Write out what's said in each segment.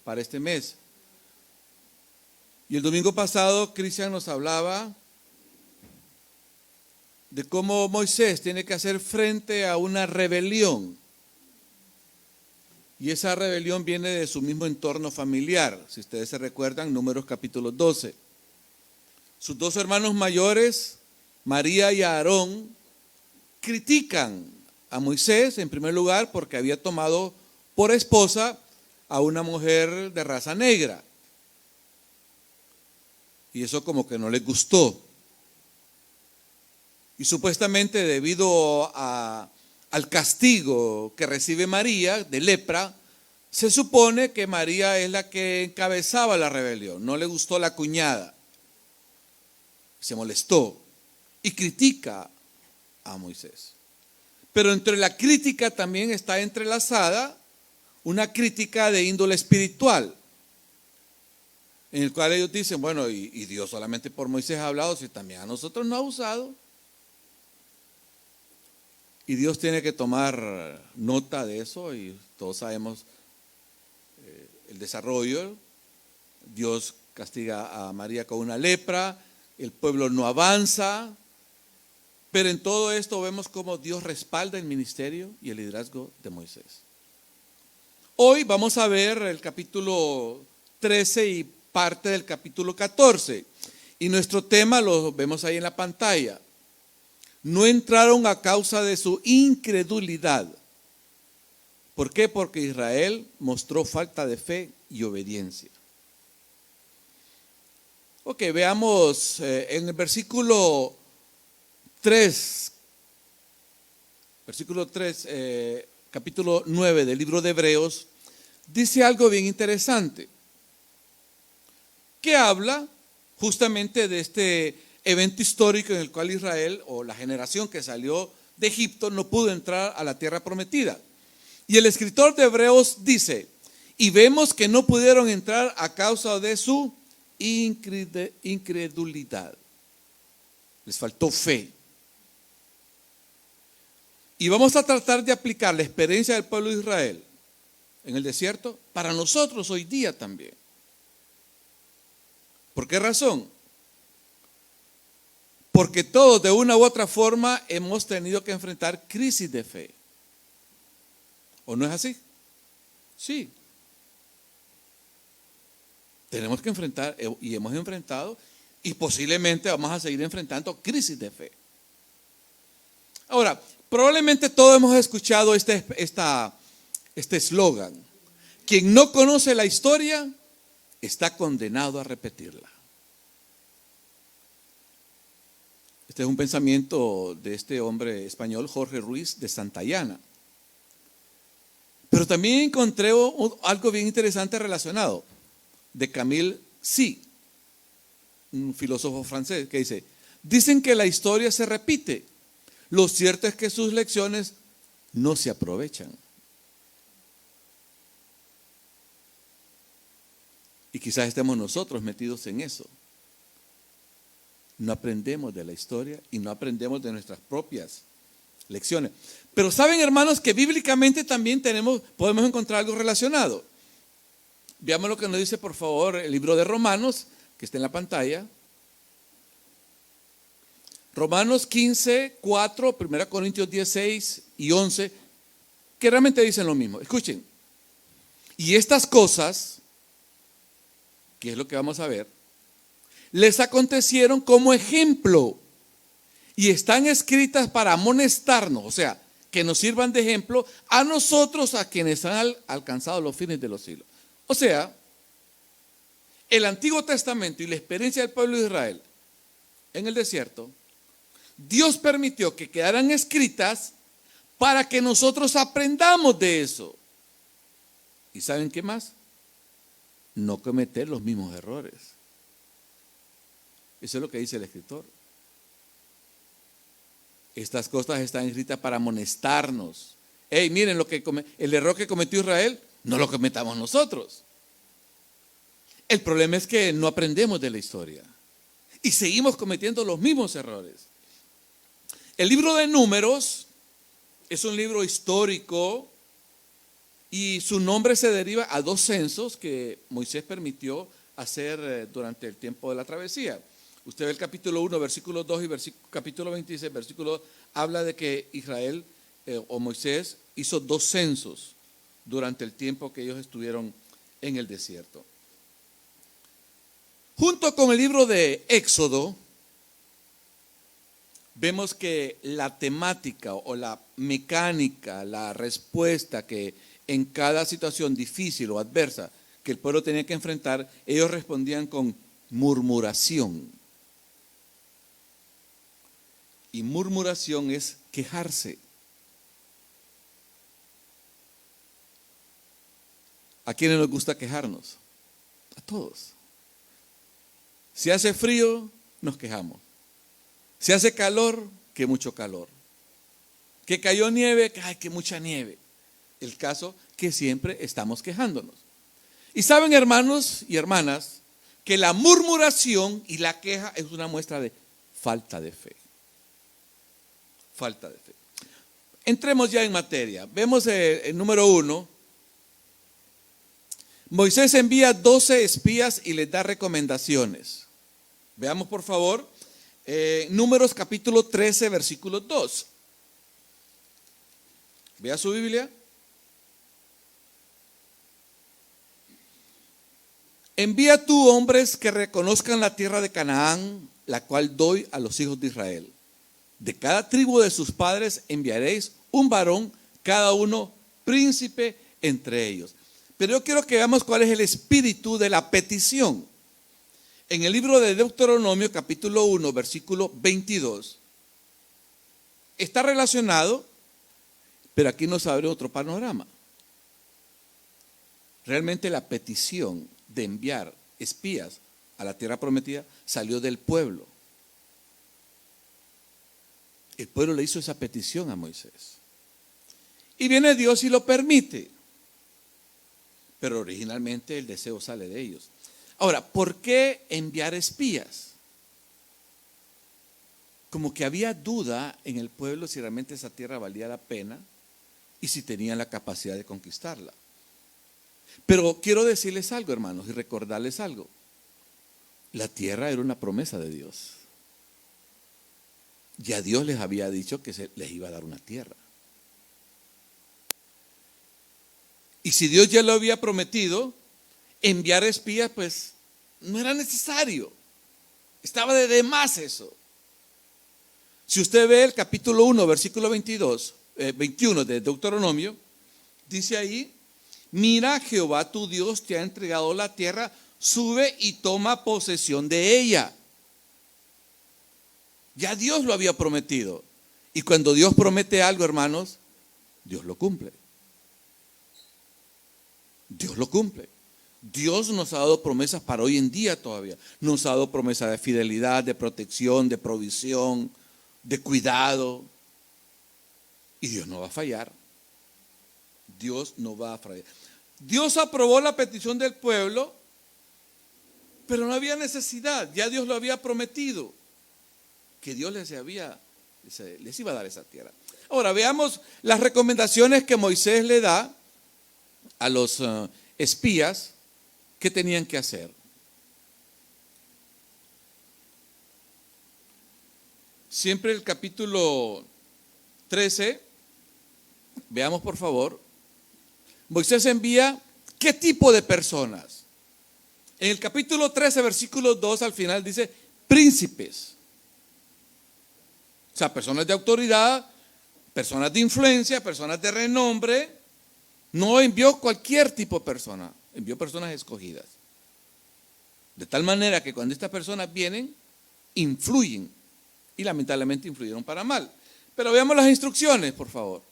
para este mes. Y el domingo pasado Cristian nos hablaba de cómo Moisés tiene que hacer frente a una rebelión. Y esa rebelión viene de su mismo entorno familiar. Si ustedes se recuerdan, Números capítulo 12. Sus dos hermanos mayores, María y Aarón, critican a Moisés en primer lugar porque había tomado por esposa a una mujer de raza negra. Y eso como que no les gustó. Y supuestamente debido al castigo que recibe María de lepra, se supone que María es la que encabezaba la rebelión. No le gustó la cuñada. Se molestó y critica a Moisés. Pero entre la crítica también está entrelazada una crítica de índole espiritual, en el cual ellos dicen, bueno, y Dios solamente por Moisés ha hablado, si también a nosotros no ha usado. Y Dios tiene que tomar nota de eso, y todos sabemos el desarrollo. Dios castiga a María con una lepra, el pueblo no avanza, pero en todo esto vemos cómo Dios respalda el ministerio y el liderazgo de Moisés. Hoy vamos a ver el capítulo 13 y parte del capítulo 14, y nuestro tema lo vemos ahí en la pantalla. No entraron a causa de su incredulidad. ¿Por qué? Porque Israel mostró falta de fe y obediencia. Ok, veamos en el versículo 3, capítulo 9 del libro de Hebreos, dice algo bien interesante, que habla justamente de este evento histórico en el cual Israel, o la generación que salió de Egipto, no pudo entrar a la tierra prometida. Y el escritor de Hebreos dice, y vemos que no pudieron entrar a causa de su incredulidad. Les faltó fe. Y vamos a tratar de aplicar la experiencia del pueblo de Israel en el desierto para nosotros hoy día también. ¿Por qué razón? Porque todos de una u otra forma hemos tenido que enfrentar crisis de fe. ¿O no es así? Sí. Tenemos que enfrentar, y hemos enfrentado, y posiblemente vamos a seguir enfrentando crisis de fe. Ahora, probablemente todos hemos escuchado este eslogan: quien no conoce la historia está condenado a repetirla. Este es un pensamiento de este hombre español, Jorge Ruiz de Santayana. Pero también encontré algo bien interesante relacionado, de Camille C., un filósofo francés, que dice, dicen que la historia se repite, lo cierto es que sus lecciones no se aprovechan. Y quizás estemos nosotros metidos en eso. No aprendemos de la historia y no aprendemos de nuestras propias lecciones. Pero saben, hermanos, que bíblicamente también podemos encontrar algo relacionado. Veamos lo que nos dice, por favor, el libro de Romanos, que está en la pantalla. Romanos 15, 4, 1 Corintios 16 y 11, que realmente dicen lo mismo. Escuchen. Y estas cosas, que es lo que vamos a ver, les acontecieron como ejemplo y están escritas para amonestarnos, o sea, que nos sirvan de ejemplo a nosotros, a quienes han alcanzado los fines de los siglos. O sea, el Antiguo Testamento y la experiencia del pueblo de Israel en el desierto, Dios permitió que quedaran escritas para que nosotros aprendamos de eso. ¿Y saben qué más? No cometer los mismos errores. Eso es lo que dice el escritor. Estas cosas están escritas para amonestarnos. Hey, miren el error que cometió Israel, no lo cometamos nosotros. El problema es que no aprendemos de la historia y seguimos cometiendo los mismos errores. El libro de Números es un libro histórico Y su nombre se deriva a dos censos que Moisés permitió hacer durante el tiempo de la travesía. Usted ve el capítulo 1, versículo 2 y capítulo 26, versículo 2, habla de que Israel o Moisés hizo dos censos durante el tiempo que ellos estuvieron en el desierto. Junto con el libro de Éxodo, vemos que la temática o la mecánica, la respuesta que en cada situación difícil o adversa que el pueblo tenía que enfrentar, ellos respondían con murmuración. Y murmuración es quejarse. ¿A quiénes nos gusta quejarnos? A todos. Si hace frío, nos quejamos. Si hace calor, que mucho calor. Que cayó nieve, que ay, que mucha nieve. El caso que siempre estamos quejándonos. Y saben, hermanos y hermanas, que la murmuración y la queja es una muestra de falta de fe. Falta de fe. Entremos ya en materia. Vemos el número 1. Moisés envía 12 espías y les da recomendaciones. Veamos por favor, Números capítulo 13, versículo 2. Vea su Biblia. Envía tú hombres que reconozcan la tierra de Canaán, la cual doy a los hijos de Israel. De cada tribu de sus padres enviaréis un varón, cada uno príncipe entre ellos. Pero yo quiero que veamos cuál es el espíritu de la petición. En el libro de Deuteronomio, capítulo 1, versículo 22, está relacionado, pero aquí nos abre otro panorama. Realmente la petición de enviar espías a la tierra prometida salió del pueblo. El pueblo le hizo esa petición a Moisés. Y viene Dios y lo permite. Pero originalmente el deseo sale de ellos. Ahora, ¿por qué enviar espías? Como que había duda en el pueblo si realmente esa tierra valía la pena y si tenían la capacidad de conquistarla. Pero quiero decirles algo, hermanos, y recordarles algo. La tierra era una promesa de Dios. Ya Dios les había dicho que les iba a dar una tierra. Y si Dios ya lo había prometido, enviar espías, pues no era necesario. Estaba de más eso. Si usted ve el capítulo 1, versículo 21 de Deuteronomio, dice ahí: mira, Jehová tu Dios te ha entregado la tierra, sube y toma posesión de ella. Ya Dios lo había prometido. Y cuando Dios promete algo, hermanos, Dios lo cumple. Dios lo cumple. Dios nos ha dado promesas para hoy en día todavía. Nos ha dado promesas de fidelidad, de protección, de provisión, de cuidado. Y Dios no va a fallar. Dios no va a fallar. Dios aprobó la petición del pueblo, pero no había necesidad. Ya Dios lo había prometido, que Dios les iba a dar esa tierra. Ahora veamos las recomendaciones que Moisés le da a los espías que tenían que hacer. Siempre el capítulo 13, veamos por favor, Moisés envía ¿qué tipo de personas? En el capítulo 13, versículo 2 al final dice príncipes. O sea, personas de autoridad, personas de influencia, personas de renombre. No envió cualquier tipo de persona, envió personas escogidas. De tal manera que cuando estas personas vienen, influyen. Y lamentablemente influyeron para mal. Pero veamos las instrucciones, por favor.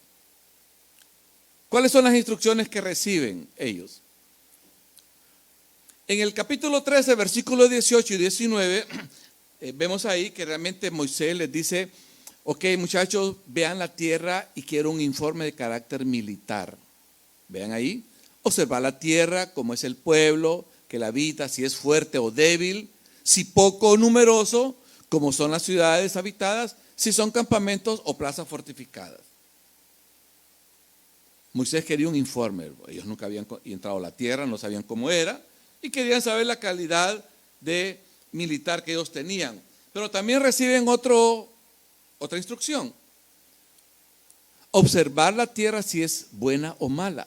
¿Cuáles son las instrucciones que reciben ellos? En el capítulo 13, versículos 18 y 19, vemos ahí que realmente Moisés les dice: ok, muchachos, vean la tierra y quiero un informe de carácter militar. Vean ahí, observar la tierra, cómo es el pueblo que la habita, si es fuerte o débil, si poco o numeroso, cómo son las ciudades habitadas, si son campamentos o plazas fortificadas. Moisés quería un informe. Ellos nunca habían entrado a la tierra, no sabían cómo era, y querían saber la calidad de militar que ellos tenían. Pero también reciben otra instrucción. Observar la tierra si es buena o mala,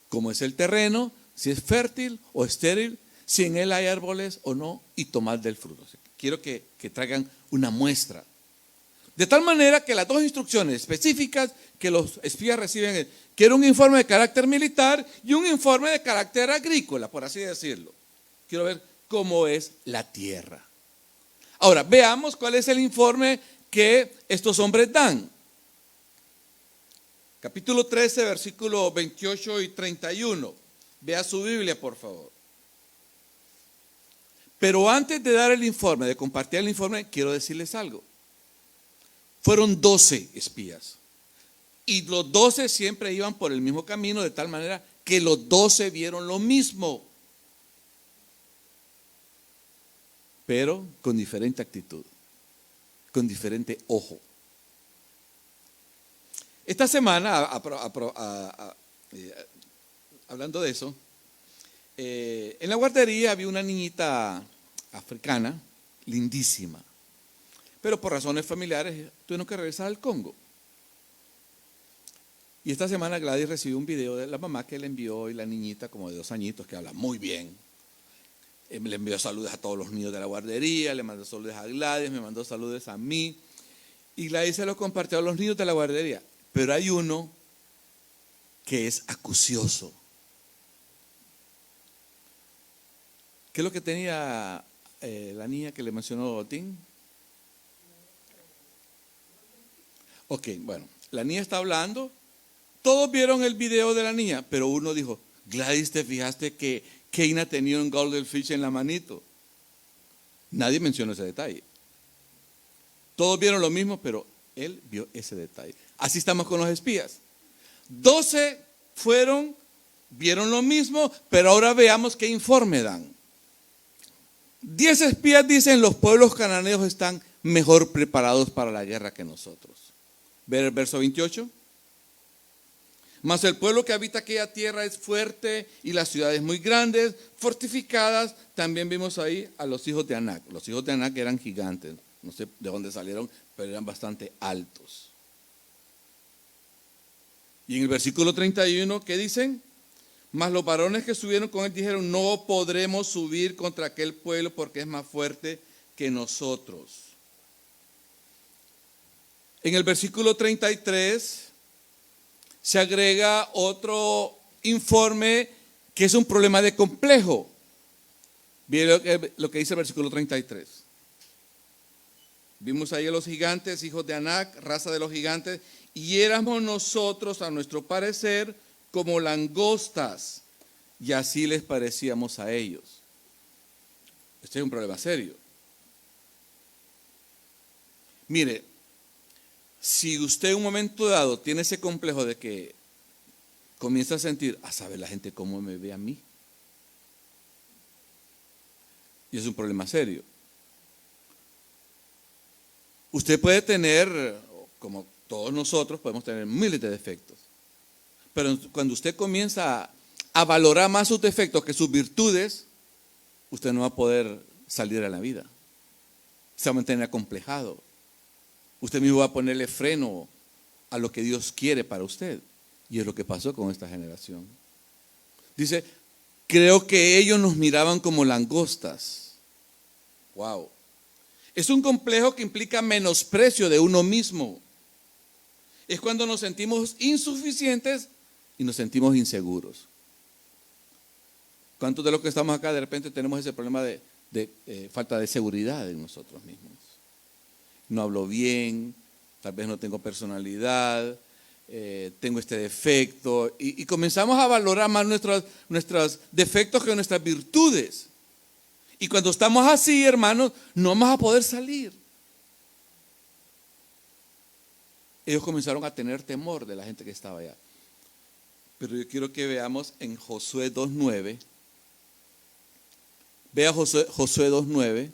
cómo es el terreno, si es fértil o estéril, si en él hay árboles o no, y tomar del fruto. Quiero que traigan una muestra. De tal manera que las dos instrucciones específicas que los espías reciben es, quiero un informe de carácter militar y un informe de carácter agrícola, por así decirlo. Quiero ver cómo es la tierra. Ahora, veamos cuál es el informe que estos hombres dan. Capítulo 13, versículos 28 y 31. Vea su Biblia, por favor. Pero antes de dar el informe, de compartir el informe, quiero decirles algo. Fueron 12 espías. Y los 12 siempre iban por el mismo camino, de tal manera que los 12 vieron lo mismo. Pero con diferente actitud, con diferente ojo. Esta semana, hablando de eso, en la guardería había una niñita africana, lindísima, pero por razones familiares tuvieron que regresar al Congo. Y esta semana Gladys recibió un video de la mamá que le envió, y la niñita como de 2 añitos, que habla muy bien, le envió saludos a todos los niños de la guardería, le mandó saludos a Gladys, me mandó saludos a mí, y Gladys se los compartió a los niños de la guardería. Pero hay uno que es acucioso. ¿Qué es lo que tenía la niña que le mencionó Tim? Ok, bueno, la niña está hablando. Todos vieron el video de la niña, pero uno dijo, Gladys, ¿te fijaste que Keina tenía un goldfish en la manito? Nadie mencionó ese detalle. Todos vieron lo mismo, pero él vio ese detalle. Así estamos con los espías. 12 vieron lo mismo, pero ahora veamos qué informe dan. 10 espías dicen, los pueblos cananeos están mejor preparados para la guerra que nosotros. Ver el verso 28. Mas el pueblo que habita aquella tierra es fuerte y las ciudades muy grandes, fortificadas. También vimos ahí a los hijos de Anac. Los hijos de Anac eran gigantes. No sé de dónde salieron, pero eran bastante altos. Y en el versículo 31, ¿qué dicen? Mas los varones que subieron con él dijeron, no podremos subir contra aquel pueblo porque es más fuerte que nosotros. En el versículo 33 se agrega otro informe que es un problema de complejo. Miren lo que dice el versículo 33. Vimos ahí a los gigantes, hijos de Anac, raza de los gigantes, y éramos nosotros, a nuestro parecer, como langostas, y así les parecíamos a ellos. Este es un problema serio. Mire, si usted en un momento dado tiene ese complejo de que comienza a sentir, a saber la gente cómo me ve a mí, y es un problema serio. Usted puede tener, como todos nosotros, podemos tener miles de defectos. Pero cuando usted comienza a valorar más sus defectos que sus virtudes, usted no va a poder salir a la vida. Se va a mantener acomplejado. Usted mismo va a ponerle freno a lo que Dios quiere para usted. Y es lo que pasó con esta generación. Dice, creo que ellos nos miraban como langostas. Wow. Es un complejo que implica menosprecio de uno mismo. Es cuando nos sentimos insuficientes y nos sentimos inseguros. ¿Cuántos de los que estamos acá de repente tenemos ese problema de falta de seguridad en nosotros mismos? No hablo bien, tal vez no tengo personalidad, tengo este defecto, y comenzamos a valorar más nuestros defectos que nuestras virtudes. Y cuando estamos así, hermanos, no vamos a poder salir. Ellos comenzaron a tener temor de la gente que estaba allá. Pero yo quiero que veamos en Josué 2:9. Vea Josué 2:9.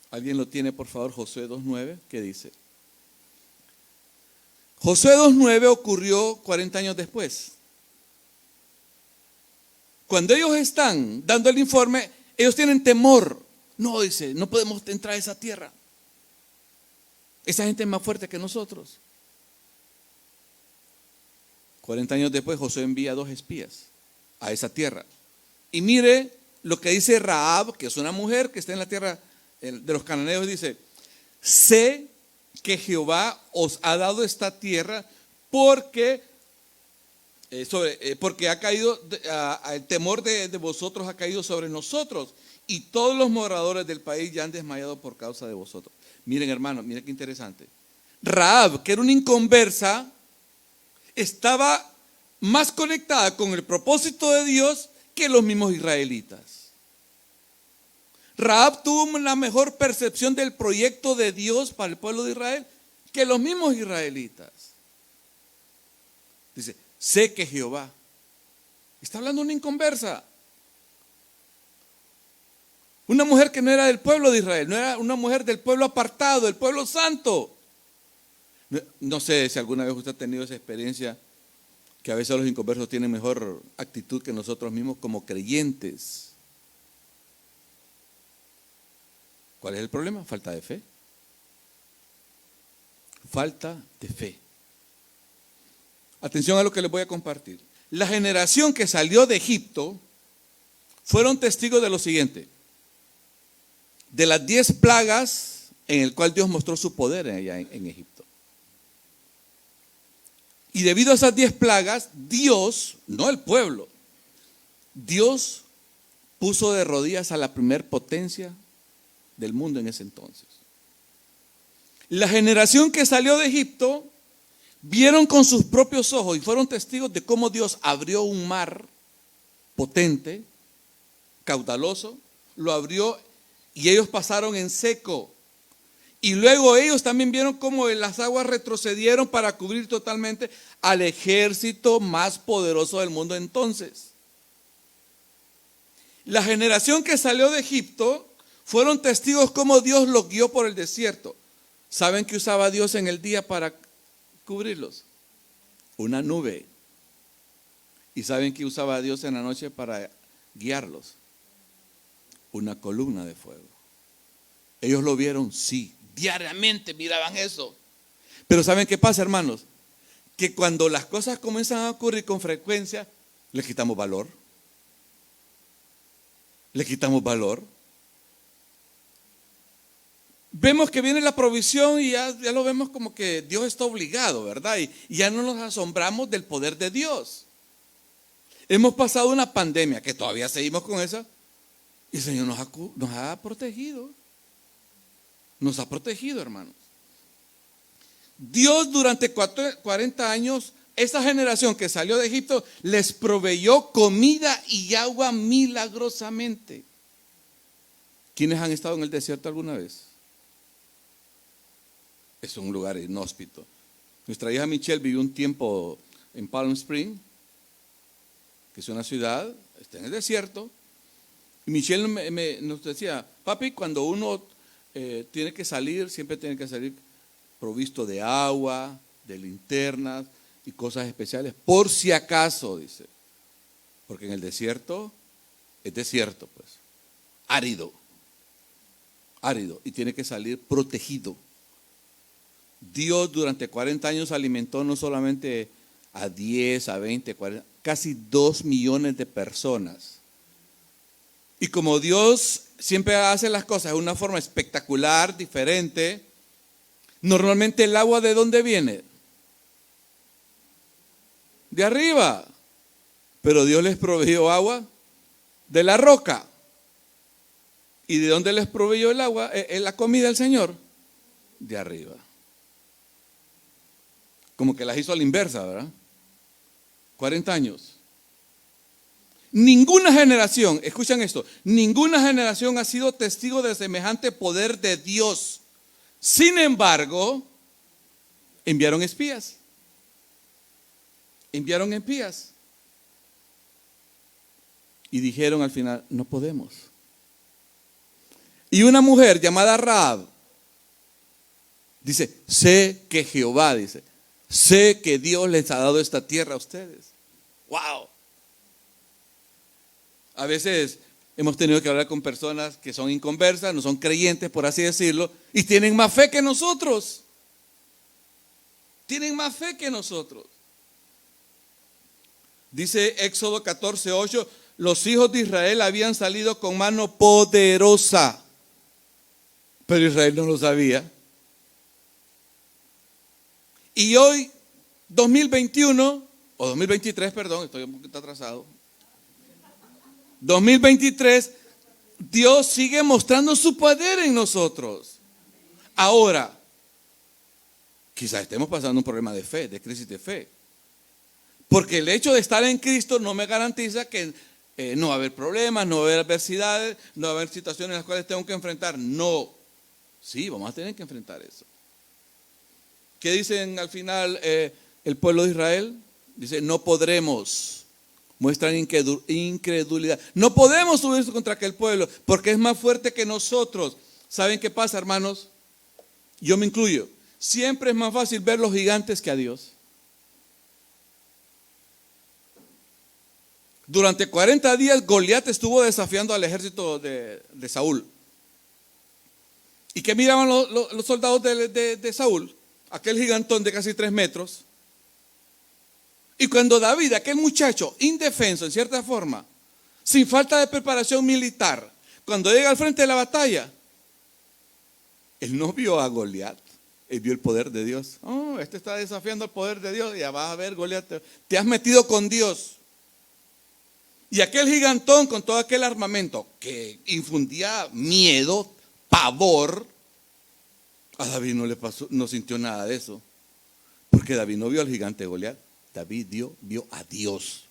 ¿Alguien lo tiene, por favor? Josué 2:9, ¿qué dice? Josué 2:9 ocurrió 40 años después. Cuando ellos están dando el informe, ellos tienen temor. No, dice, no podemos entrar a esa tierra. Esa gente es más fuerte que nosotros. 40 años después, Josué envía 2 espías a esa tierra. Y mire lo que dice Rahab, que es una mujer que está en la tierra de los cananeos, dice: sé que Jehová os ha dado esta tierra porque ha caído, el temor de vosotros ha caído sobre nosotros, y todos los moradores del país ya han desmayado por causa de vosotros. Miren, hermanos, miren qué interesante. Rahab, que era una inconversa, estaba más conectada con el propósito de Dios que los mismos israelitas. Rahab tuvo una mejor percepción del proyecto de Dios para el pueblo de Israel que los mismos israelitas. Dice, sé que Jehová. Está hablando una inconversa. Una mujer que no era del pueblo de Israel, no era una mujer del pueblo apartado, del pueblo santo. No sé si alguna vez usted ha tenido esa experiencia, que a veces los inconversos tienen mejor actitud que nosotros mismos como creyentes. ¿Cuál es el problema? Falta de fe. Falta de fe. Atención a lo que les voy a compartir. La generación que salió de Egipto fueron testigos de lo siguiente: de las 10 plagas en el cual Dios mostró su poder allá en Egipto. Y debido a esas 10 plagas, Dios, no el pueblo, Dios puso de rodillas a la primer potencia del mundo en ese entonces. La generación que salió de Egipto vieron con sus propios ojos y fueron testigos de cómo Dios abrió un mar potente, caudaloso, lo abrió y ellos pasaron en seco. Y luego ellos también vieron cómo las aguas retrocedieron para cubrir totalmente al ejército más poderoso del mundo entonces. La generación que salió de Egipto fueron testigos cómo Dios los guió por el desierto. ¿Saben qué usaba Dios en el día para cubrirlos? Una nube. ¿Y saben qué usaba Dios en la noche para guiarlos? Una columna de fuego. Ellos lo vieron, sí. Diariamente miraban eso. Pero ¿saben qué pasa, hermanos? Que cuando las cosas comienzan a ocurrir con frecuencia, le quitamos valor. Le quitamos valor. Vemos que viene la provisión y ya lo vemos como que Dios está obligado, ¿verdad? Y ya no nos asombramos del poder de Dios. Hemos pasado una pandemia, que todavía seguimos con esa, y el Señor nos ha protegido. Nos ha protegido, hermanos. Dios durante 40 años, esa generación que salió de Egipto, les proveyó comida y agua milagrosamente. ¿Quiénes han estado en el desierto alguna vez? Es un lugar inhóspito. Nuestra hija Michelle vivió un tiempo en Palm Springs, que es una ciudad, está en el desierto. Y Michelle nos decía, papi, cuando uno tiene que salir, siempre tiene que salir provisto de agua, de linternas y cosas especiales, por si acaso, dice. Porque en el desierto, es desierto, pues, árido, y tiene que salir protegido. Dios durante 40 años alimentó no solamente a 10, a 20, 40, casi 2 millones de personas. Y como Dios siempre hace las cosas de una forma espectacular, diferente, normalmente el agua ¿de dónde viene? De arriba. Pero Dios les proveyó agua de la roca. ¿Y de dónde les proveyó el agua? La comida del Señor. De arriba. Como que las hizo a la inversa, ¿verdad? 40 años. Ninguna generación, escuchan esto, ninguna generación ha sido testigo de semejante poder de Dios. Sin embargo, enviaron espías. Enviaron espías. Y dijeron al final, no podemos. Y una mujer llamada Rahab dice, sé que Jehová, dice, Sé que Dios les ha dado esta tierra a ustedes. ¡Wow! A veces hemos tenido que hablar con personas que son inconversas, no son creyentes, por así decirlo, y tienen más fe que nosotros. Tienen más fe que nosotros. Dice Éxodo 14:8, los hijos de Israel habían salido con mano poderosa, pero Israel no lo sabía. Y hoy, 2021, o 2023, perdón, estoy un poquito atrasado. 2023, Dios sigue mostrando su poder en nosotros. Ahora, quizás estemos pasando un problema de fe, de crisis de fe. Porque el hecho de estar en Cristo no me garantiza que no va a haber problemas, no va a haber adversidades, no va a haber situaciones en las cuales tengo que enfrentar. No, sí, vamos a tener que enfrentar eso. ¿Qué dicen al final el pueblo de Israel? Dice, no podremos. Muestran incredulidad. No podemos subir contra aquel pueblo porque es más fuerte que nosotros. ¿Saben qué pasa, hermanos? Yo me incluyo. Siempre es más fácil ver los gigantes que a Dios. Durante 40 días Goliat estuvo desafiando al ejército de Saúl. ¿Y qué miraban los soldados de Saúl? Aquel gigantón de casi 3 metros. Y cuando David, aquel muchacho indefenso en cierta forma, sin falta de preparación militar, cuando llega al frente de la batalla, él no vio a Goliat, él vio el poder de Dios. Oh, este está desafiando el poder de Dios. Ya vas a ver, Goliat, te has metido con Dios. Y aquel gigantón con todo aquel armamento que infundía miedo, pavor, a David no le pasó, no sintió nada de eso. Porque David no vio al gigante Goliat, David vio a Dios.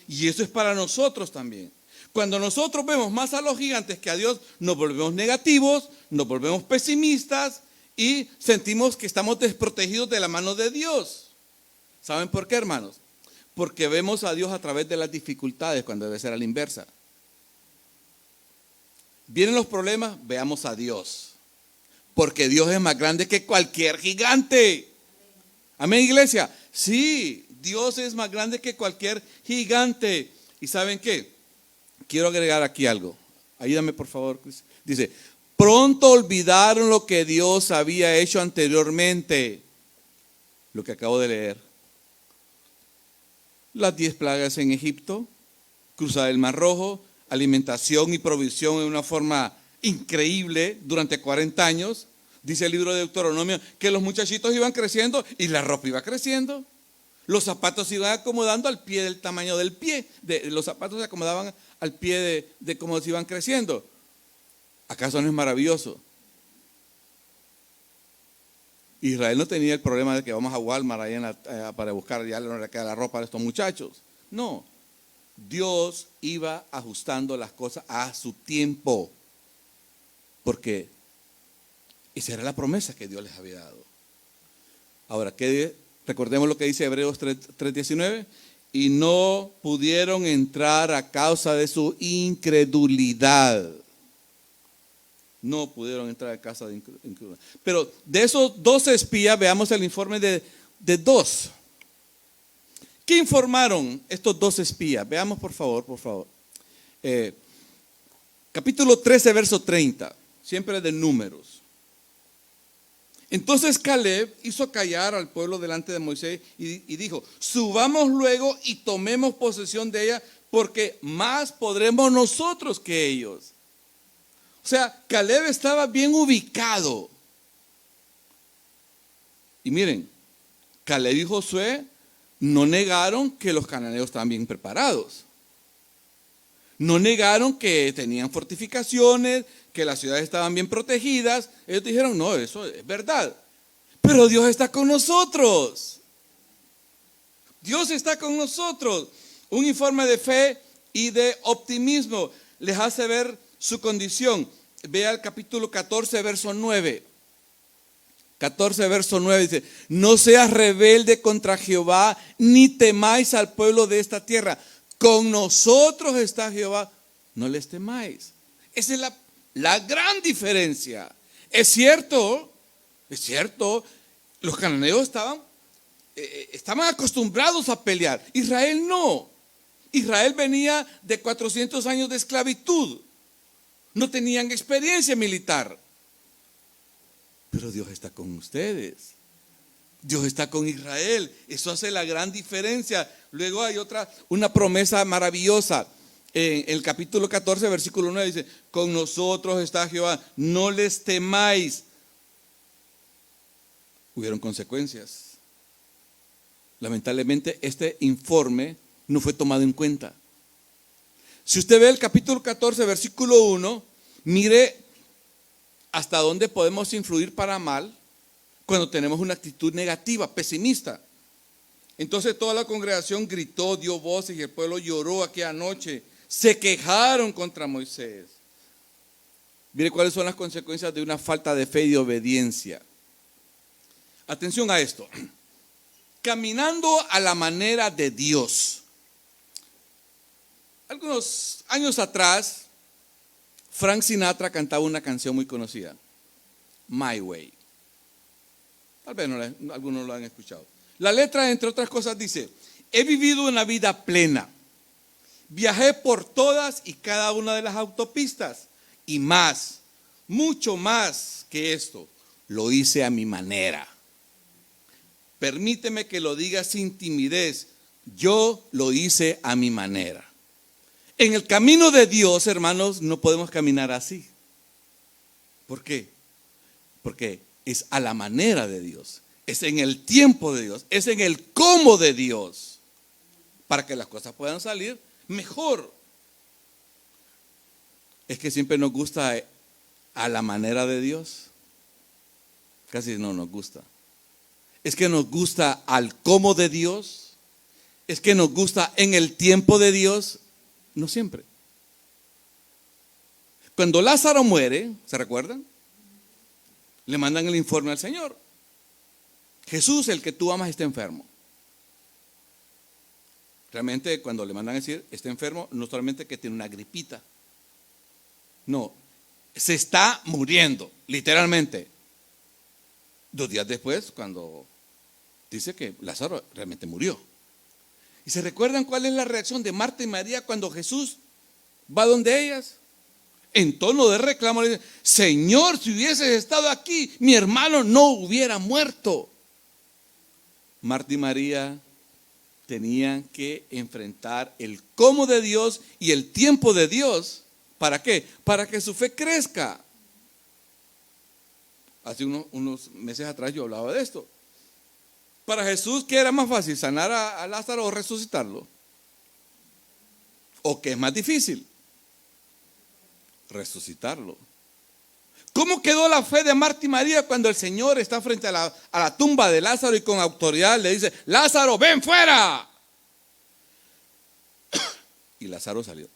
Y eso es para nosotros también. Cuando nosotros vemos más a los gigantes que a Dios, nos volvemos negativos, nos volvemos pesimistas y sentimos que estamos desprotegidos de la mano de Dios. ¿Saben por qué, hermanos? Porque vemos a Dios a través de las dificultades, cuando debe ser a la inversa. Vienen los problemas, veamos a Dios. Porque Dios es más grande que cualquier gigante. Amén, iglesia. Sí, Dios es más grande que cualquier gigante. ¿Y saben qué? Quiero agregar aquí algo. Ayúdame, por favor, Chris. Dice, pronto olvidaron lo que Dios había hecho anteriormente. Lo que acabo de leer. Las 10 plagas en Egipto, cruzar el Mar Rojo, alimentación y provisión en una forma increíble durante 40 años. Dice el libro de Deuteronomio que los muchachitos iban creciendo y la ropa iba creciendo. Los zapatos se iban acomodando al pie del tamaño del pie. Los zapatos se acomodaban al pie de cómo se iban creciendo. ¿Acaso no es maravilloso? Israel no tenía el problema de que vamos a Walmart ahí para buscar, ya no le queda la ropa a estos muchachos. No, Dios iba ajustando las cosas a su tiempo. Porque esa era la promesa que Dios les había dado. Ahora, recordemos lo que dice Hebreos 3:19. Y no pudieron entrar a causa de su incredulidad. No pudieron entrar a casa de incredulidad. Pero de esos 12 espías, veamos el informe de 2. ¿Qué informaron estos 2 espías? Veamos, por favor. Capítulo 13, verso 30. Siempre de Números. Entonces Caleb hizo callar al pueblo delante de Moisés y dijo, subamos luego y tomemos posesión de ella, porque más podremos nosotros que ellos. O sea, Caleb estaba bien ubicado. Y miren, Caleb y Josué no negaron que los cananeos estaban bien preparados. No negaron que tenían fortificaciones, que las ciudades estaban bien protegidas. Ellos dijeron, no, eso es verdad. Pero Dios está con nosotros. Dios está con nosotros. Un informe de fe y de optimismo les hace ver su condición. Vea el capítulo 14, verso 9. 14, verso 9 dice, no seas rebelde contra Jehová, ni temáis al pueblo de esta tierra. Con nosotros está Jehová, no les temáis. Esa es la gran diferencia. Es cierto, los cananeos estaban estaban acostumbrados a pelear. Israel no. Israel venía de 400 años de esclavitud. No tenían experiencia militar. Pero Dios está con ustedes. Dios está con Israel. Eso hace la gran diferencia. Luego hay una promesa maravillosa. En el capítulo 14, versículo 9 dice: con nosotros está Jehová, no les temáis. Hubieron consecuencias. Lamentablemente este informe no fue tomado en cuenta. Si usted ve el capítulo 14, versículo 1, mire hasta dónde podemos influir para mal cuando tenemos una actitud negativa, pesimista. Entonces toda la congregación gritó, dio voces y el pueblo lloró aquella noche. Se quejaron contra Moisés. Mire cuáles son las consecuencias de una falta de fe y de obediencia. Atención a esto. Caminando a la manera de Dios. Algunos años atrás, Frank Sinatra cantaba una canción muy conocida, My Way. Tal vez algunos lo han escuchado. La letra, entre otras cosas, dice: he vivido una vida plena. Viajé por todas y cada una de las autopistas. Y más, mucho más que esto, lo hice a mi manera. Permíteme que lo diga sin timidez. Yo lo hice a mi manera. En el camino de Dios, hermanos, no podemos caminar así. ¿Por qué? Porque es a la manera de Dios. Es en el tiempo de Dios. Es en el cómo de Dios. Para que las cosas puedan salir mejor. Es que siempre nos gusta a la manera de Dios. Casi no nos gusta. Es que nos gusta al cómo de Dios. Es que nos gusta en el tiempo de Dios. No siempre. Cuando Lázaro muere, ¿se recuerdan? Le mandan el informe al Señor. Jesús, el que tú amas, está enfermo. Realmente cuando le mandan a decir está enfermo, no solamente que tiene una gripita. No, se está muriendo, literalmente. 2 días después, cuando dice que Lázaro realmente murió. ¿Y se recuerdan cuál es la reacción de Marta y María cuando Jesús va donde ellas? En tono de reclamo le dicen: Señor, si hubieses estado aquí, mi hermano no hubiera muerto. Marta y María tenían que enfrentar el cómo de Dios y el tiempo de Dios. ¿Para qué? Para que su fe crezca. Hace unos meses atrás yo hablaba de esto. Para Jesús, ¿qué era más fácil? ¿Sanar a Lázaro o resucitarlo? ¿O qué es más difícil? Resucitarlo. ¿Cómo quedó la fe de Marta y María cuando el Señor está frente a la tumba de Lázaro y con autoridad le dice: Lázaro, ven fuera? Y Lázaro salió.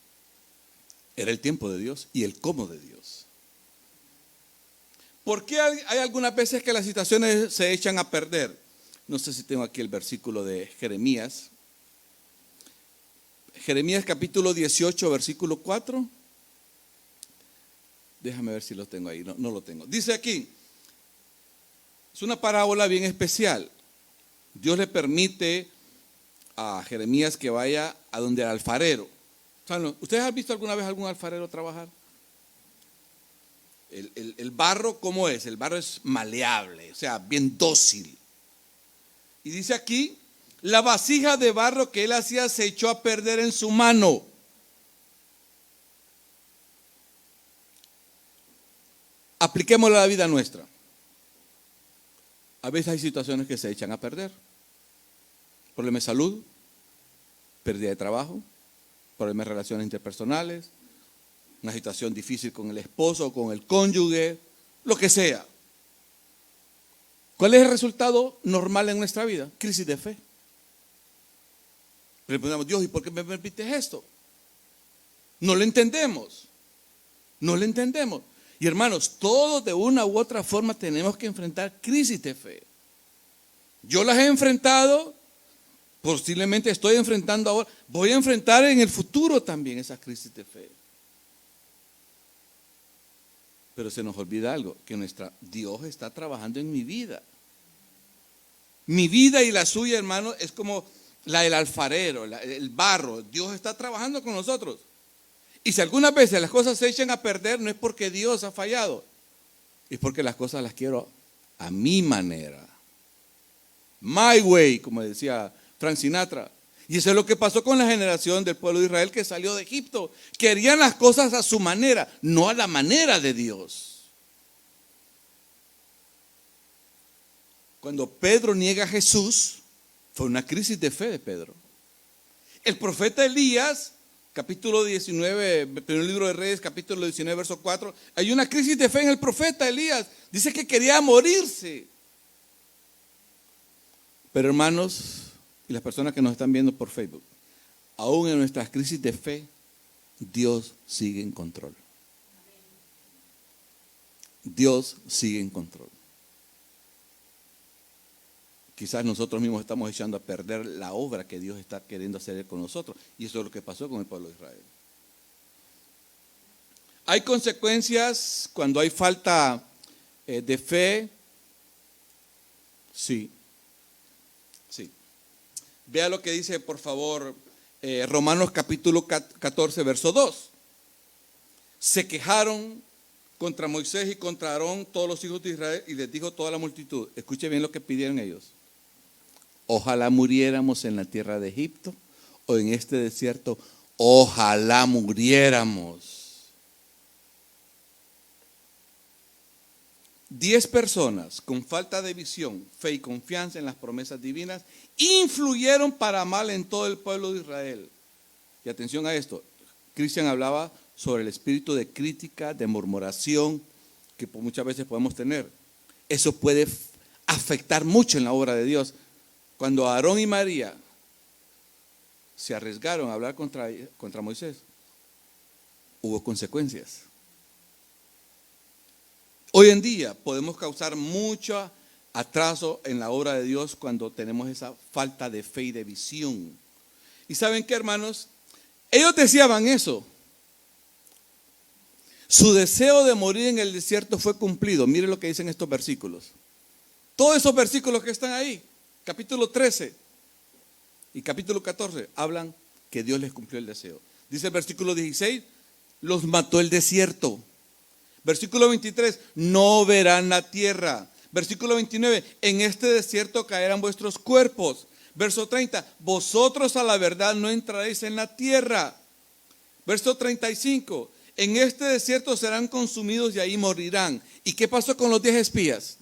Era el tiempo de Dios y el cómo de Dios. ¿Por qué hay algunas veces que las situaciones se echan a perder? No sé si tengo aquí el versículo de Jeremías. Jeremías capítulo 18, versículo 4. Déjame ver si lo tengo ahí. No lo tengo. Dice aquí, es una parábola bien especial. Dios le permite a Jeremías que vaya a donde el alfarero. ¿Ustedes han visto alguna vez algún alfarero trabajar? El barro, ¿cómo es? El barro es maleable, o sea, bien dócil. Y dice aquí, la vasija de barro que él hacía se echó a perder en su mano. Apliquémoslo a la vida nuestra. A veces hay situaciones que se echan a perder. Problemas de salud, pérdida de trabajo, problemas de relaciones interpersonales, una situación difícil con el esposo o con el cónyuge, lo que sea. ¿Cuál es el resultado normal en nuestra vida? Crisis de fe. Le preguntamos: Dios, ¿y por qué me permites esto? No lo entendemos. No lo entendemos. Y hermanos, todos de una u otra forma tenemos que enfrentar crisis de fe. Yo las he enfrentado, posiblemente estoy enfrentando ahora, voy a enfrentar en el futuro también esas crisis de fe. Pero se nos olvida algo, que Dios está trabajando en mi vida. Mi vida y la suya, hermano, es como la del alfarero, el barro. Dios está trabajando con nosotros. Y si algunas veces las cosas se echan a perder, no es porque Dios ha fallado, es porque las cosas las quiero a mi manera. My way, como decía Frank Sinatra. Y eso es lo que pasó con la generación del pueblo de Israel que salió de Egipto. Querían las cosas a su manera, no a la manera de Dios. Cuando Pedro niega a Jesús, fue una crisis de fe de Pedro. El profeta Elías, capítulo 19, primer libro de Reyes, capítulo 19, verso 4, hay una crisis de fe en el profeta Elías. Dice que quería morirse. Pero hermanos, y las personas que nos están viendo por Facebook, aún en nuestras crisis de fe, Dios sigue en control. Dios sigue en control. Quizás nosotros mismos estamos echando a perder la obra que Dios está queriendo hacer con nosotros. Y eso es lo que pasó con el pueblo de Israel. Hay consecuencias cuando hay falta de fe. Sí. Sí. Vea lo que dice, por favor, Romanos capítulo 14, verso 2. Se quejaron contra Moisés y contra Aarón todos los hijos de Israel y les dijo toda la multitud. Escuche bien lo que pidieron ellos. Ojalá muriéramos en la tierra de Egipto o en este desierto. Ojalá muriéramos. 10 personas con falta de visión, fe y confianza en las promesas divinas influyeron para mal en todo el pueblo de Israel. Y atención a esto, Cristian hablaba sobre el espíritu de crítica, de murmuración que muchas veces podemos tener. Eso puede afectar mucho en la obra de Dios. Cuando Aarón y María se arriesgaron a hablar contra Moisés, hubo consecuencias. Hoy en día podemos causar mucho atraso en la obra de Dios cuando tenemos esa falta de fe y de visión. ¿Y saben qué, hermanos? Ellos deseaban eso. Su deseo de morir en el desierto fue cumplido. Mire lo que dicen estos versículos. Todos esos versículos que están ahí, capítulo 13 y capítulo 14, hablan que Dios les cumplió el deseo. Dice el versículo 16, los mató el desierto. Versículo 23, no verán la tierra. Versículo 29, en este desierto caerán vuestros cuerpos. Verso 30, vosotros a la verdad no entraréis en la tierra. Verso 35, en este desierto serán consumidos y ahí morirán. ¿Y qué pasó con los 10 espías?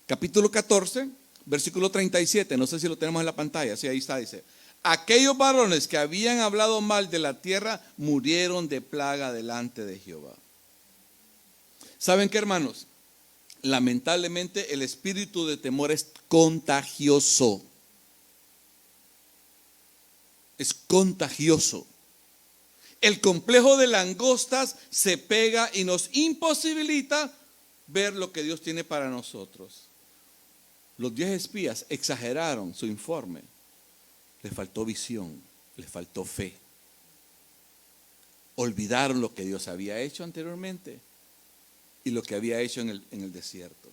Capítulo 14, versículo 37, no sé si lo tenemos en la pantalla, sí, ahí está, dice. Aquellos varones que habían hablado mal de la tierra murieron de plaga delante de Jehová. ¿Saben qué, hermanos? Lamentablemente el espíritu de temor es contagioso. Es contagioso. El complejo de langostas se pega y nos imposibilita ver lo que Dios tiene para nosotros. Los 10 espías exageraron su informe. Les faltó visión, les faltó fe. Olvidaron lo que Dios había hecho anteriormente y lo que había hecho en el desierto.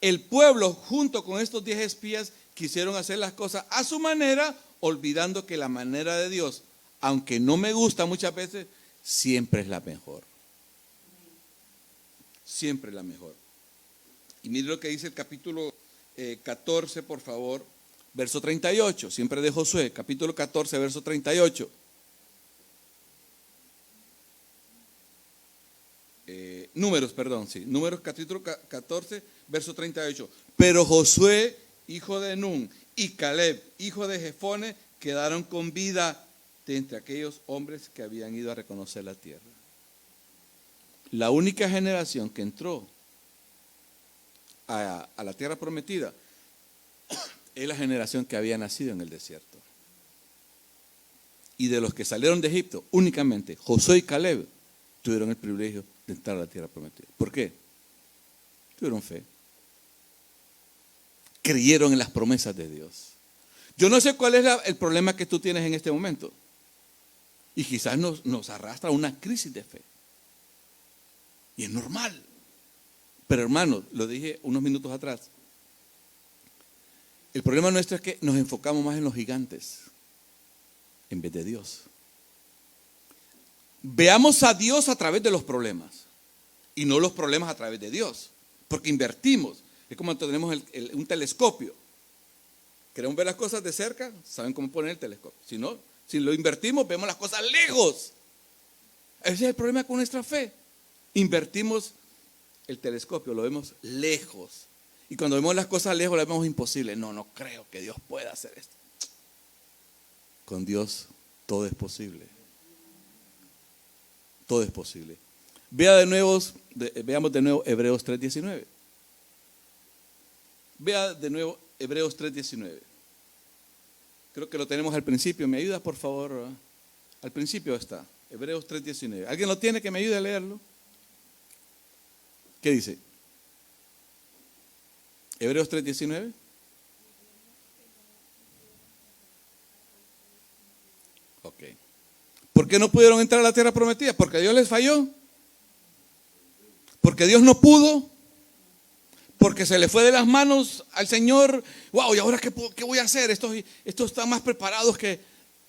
El pueblo, junto con estos 10 espías, quisieron hacer las cosas a su manera, olvidando que la manera de Dios, aunque no me gusta muchas veces, siempre es la mejor. Siempre es la mejor. Y mire lo que dice el capítulo 14, por favor, verso 38, siempre de Josué, capítulo 14, verso 38. Números capítulo 14, verso 38. Pero Josué, hijo de Nun, y Caleb, hijo de Jefone, quedaron con vida de entre aquellos hombres que habían ido a reconocer la tierra. La única generación que entró a la tierra prometida es la generación que había nacido en el desierto. Y de los que salieron de Egipto, únicamente Josué y Caleb tuvieron el privilegio de entrar a la tierra prometida. ¿Por qué? Tuvieron fe. Creyeron en las promesas de Dios. Yo no sé cuál es el problema que tú tienes en este momento. Y quizás nos arrastra a una crisis de fe. Y es normal. Pero hermano, lo dije unos minutos atrás. El problema nuestro es que nos enfocamos más en los gigantes en vez de Dios. Veamos a Dios a través de los problemas y no los problemas a través de Dios, porque invertimos. Es como tenemos un telescopio. Queremos ver las cosas de cerca, saben cómo poner el telescopio. Si no, si lo invertimos, vemos las cosas lejos. Ese es el problema con nuestra fe. Invertimos el telescopio, lo vemos lejos. Y cuando vemos las cosas lejos, las vemos imposibles. No creo que Dios pueda hacer esto. Con Dios todo es posible. Todo es posible. Veamos de nuevo Hebreos 3:19. Vea de nuevo Hebreos 3:19. Creo que lo tenemos al principio. ¿Me ayuda, por favor? Al principio está. Hebreos 3:19. ¿Alguien lo tiene que me ayude a leerlo? ¿Qué dice? Hebreos 3:19. Ok. ¿Por qué no pudieron entrar a la tierra prometida? ¿Porque Dios les falló? ¿Porque Dios no pudo? ¿Porque se le fue de las manos al Señor? Wow, ¿y ahora qué voy a hacer? Estos están más preparados que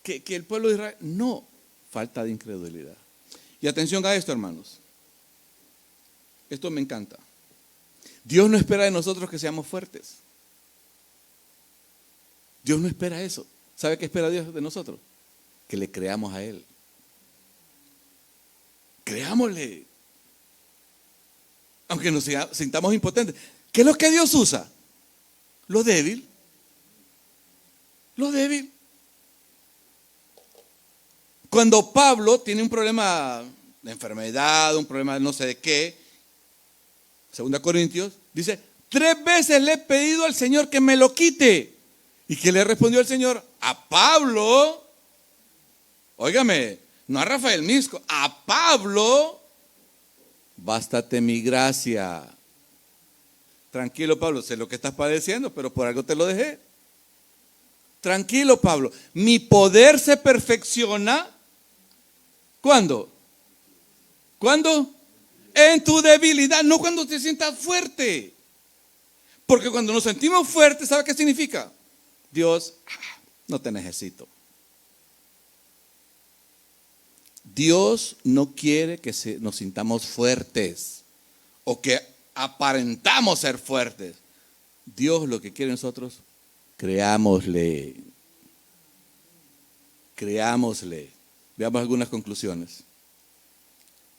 el pueblo de Israel. No, falta de incredulidad. Y atención a esto, hermanos. Esto me encanta. Dios no espera de nosotros que seamos fuertes. Dios no espera eso. ¿Sabe qué espera Dios de nosotros? Que le creamos a Él. Creámosle. Aunque nos sintamos impotentes. ¿Qué es lo que Dios usa? Lo débil. Lo débil. Cuando Pablo tiene un problema de enfermedad, un problema de no sé de qué, 2 Corintios, dice, 3 veces le he pedido al Señor que me lo quite. ¿Y qué le respondió el Señor? A Pablo, óigame, no a Rafael Misco, a Pablo, bástate mi gracia. Tranquilo, Pablo, sé lo que estás padeciendo, pero por algo te lo dejé. Tranquilo, Pablo, mi poder se perfecciona. ¿Cuándo? ¿Cuándo? En tu debilidad, no cuando te sientas fuerte. Porque cuando nos sentimos fuertes, ¿sabe qué significa? Dios, no te necesito. Dios no quiere que nos sintamos fuertes o que aparentamos ser fuertes. Dios lo que quiere nosotros, creámosle. Creámosle. Veamos algunas conclusiones.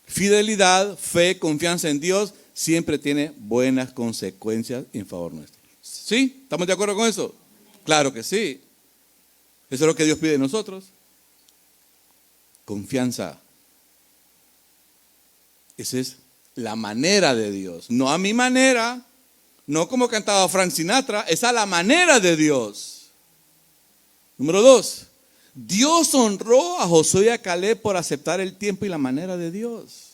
Fidelidad, fe, confianza en Dios siempre tiene buenas consecuencias en favor nuestro. ¿Sí? ¿Estamos de acuerdo con eso? Claro que sí. Eso es lo que Dios pide de nosotros. Confianza. Esa es la manera de Dios. No a mi manera, no como cantaba Frank Sinatra, es a la manera de Dios. Número 2. Dios honró a Josué y a Caleb por aceptar el tiempo y la manera de Dios.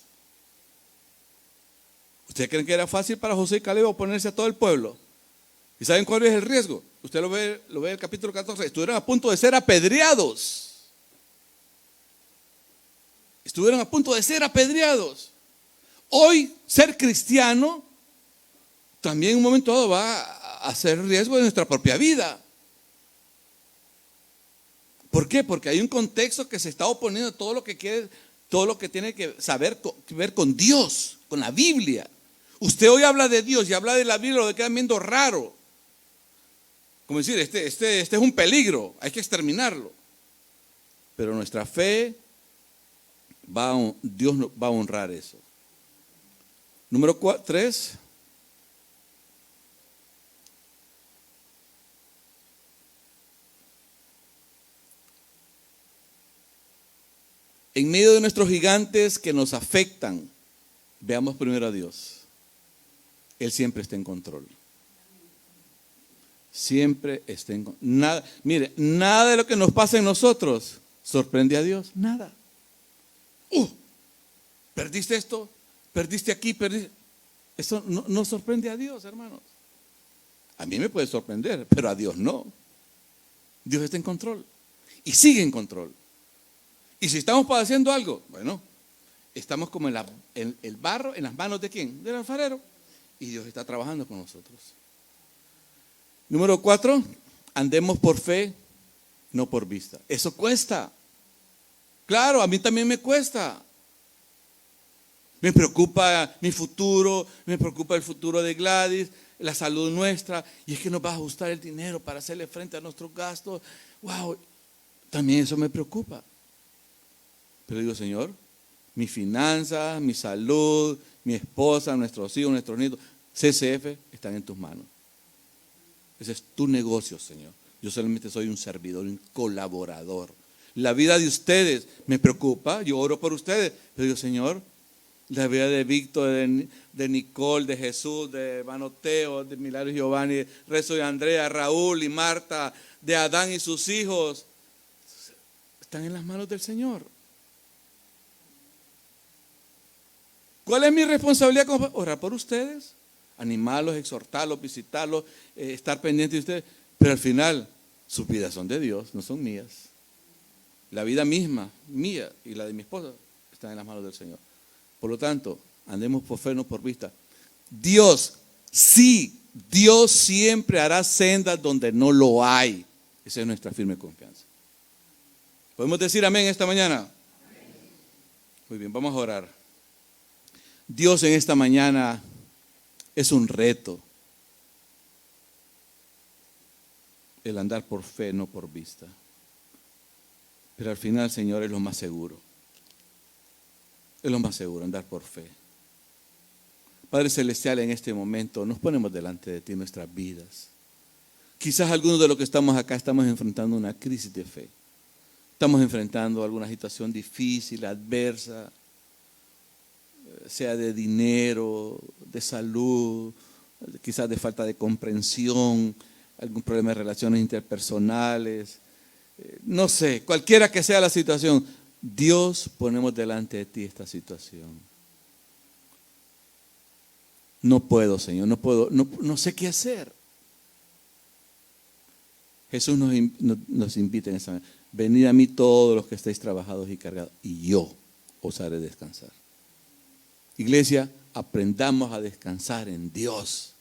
¿Ustedes creen que era fácil para Josué y Caleb oponerse a todo el pueblo? ¿Y saben cuál es el riesgo? Usted lo ve en el capítulo 14. Estuvieron a punto de ser apedreados. Estuvieron a punto de ser apedreados. Hoy, ser cristiano también en un momento dado va a ser riesgo de nuestra propia vida. ¿Por qué? Porque hay un contexto que se está oponiendo a todo lo que tiene que ver con Dios, con la Biblia. Usted hoy habla de Dios y habla de la Biblia, lo quedan viendo raro. Como decir, este es un peligro, hay que exterminarlo. Pero nuestra fe, Dios va a honrar eso. Número 3. En medio de nuestros gigantes que nos afectan, veamos primero a Dios. Él siempre está en control. Siempre está en control. Nada de lo que nos pasa en nosotros sorprende a Dios. Nada. Perdiste esto, perdiste aquí, perdiste. Eso no sorprende a Dios, hermanos. A mí me puede sorprender, pero a Dios no. Dios está en control y sigue en control. Y si estamos padeciendo algo, bueno, estamos como el barro en las manos de ¿quién? Del alfarero. Y Dios está trabajando con nosotros. Número 4, andemos por fe, no por vista. Eso cuesta. Claro, a mí también me cuesta. Me preocupa mi futuro, me preocupa el futuro de Gladys, la salud nuestra, y es que nos va a ajustar el dinero para hacerle frente a nuestros gastos. Wow, también eso me preocupa. Pero digo, Señor, mi finanza, mi salud, mi esposa, nuestros hijos, nuestros nietos, CCF, están en tus manos. Ese es tu negocio, Señor. Yo solamente soy un servidor, un colaborador. La vida de ustedes me preocupa, yo oro por ustedes, pero digo, Señor, la vida de Víctor, de Nicole, de Jesús, de Manoteo, de Milagro y Giovanni, Rezo de Andrea, Raúl y Marta, de Adán y sus hijos, están en las manos del Señor. ¿Cuál es mi responsabilidad? Orar por ustedes, animarlos, exhortarlos, visitarlos, estar pendiente de ustedes. Pero al final, sus vidas son de Dios, no son mías. La vida misma, mía y la de mi esposa, están en las manos del Señor. Por lo tanto, andemos por fe, no por vista. Dios, sí, Dios siempre hará sendas donde no lo hay. Esa es nuestra firme confianza. ¿Podemos decir amén esta mañana? Muy bien, vamos a orar. Dios, en esta mañana es un reto el andar por fe, no por vista. Pero al final, Señor, es lo más seguro. Es lo más seguro, andar por fe. Padre Celestial, en este momento nos ponemos delante de ti nuestras vidas. Quizás algunos de los que estamos acá estamos enfrentando una crisis de fe. Estamos enfrentando alguna situación difícil, adversa, sea de dinero, de salud, quizás de falta de comprensión, algún problema de relaciones interpersonales, no sé, cualquiera que sea la situación. Dios, ponemos delante de ti esta situación. No puedo, Señor, no sé qué hacer. Jesús nos invita en esa manera. Venid a mí todos los que estáis trabajados y cargados, y yo os haré descansar. Iglesia, aprendamos a descansar en Dios.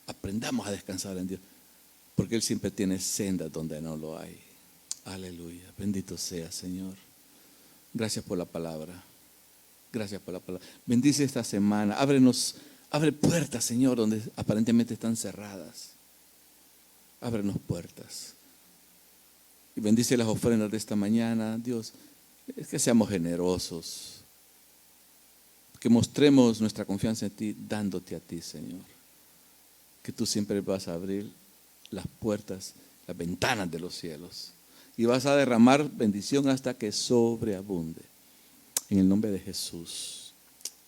Aprendamos a descansar en Dios, porque Él siempre tiene sendas donde no lo hay. Aleluya, bendito sea, Señor. Gracias por la palabra. Gracias por la palabra. Bendice esta semana. Abre puertas, Señor, donde aparentemente están cerradas. Ábrenos puertas. Y bendice las ofrendas de esta mañana, Dios. Es que seamos generosos. Que mostremos nuestra confianza en ti, dándote a ti, Señor. Que tú siempre vas a abrir las puertas, las ventanas de los cielos. Y vas a derramar bendición hasta que sobreabunde. En el nombre de Jesús.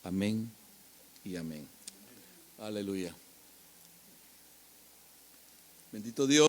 Amén y amén. Aleluya. Bendito Dios.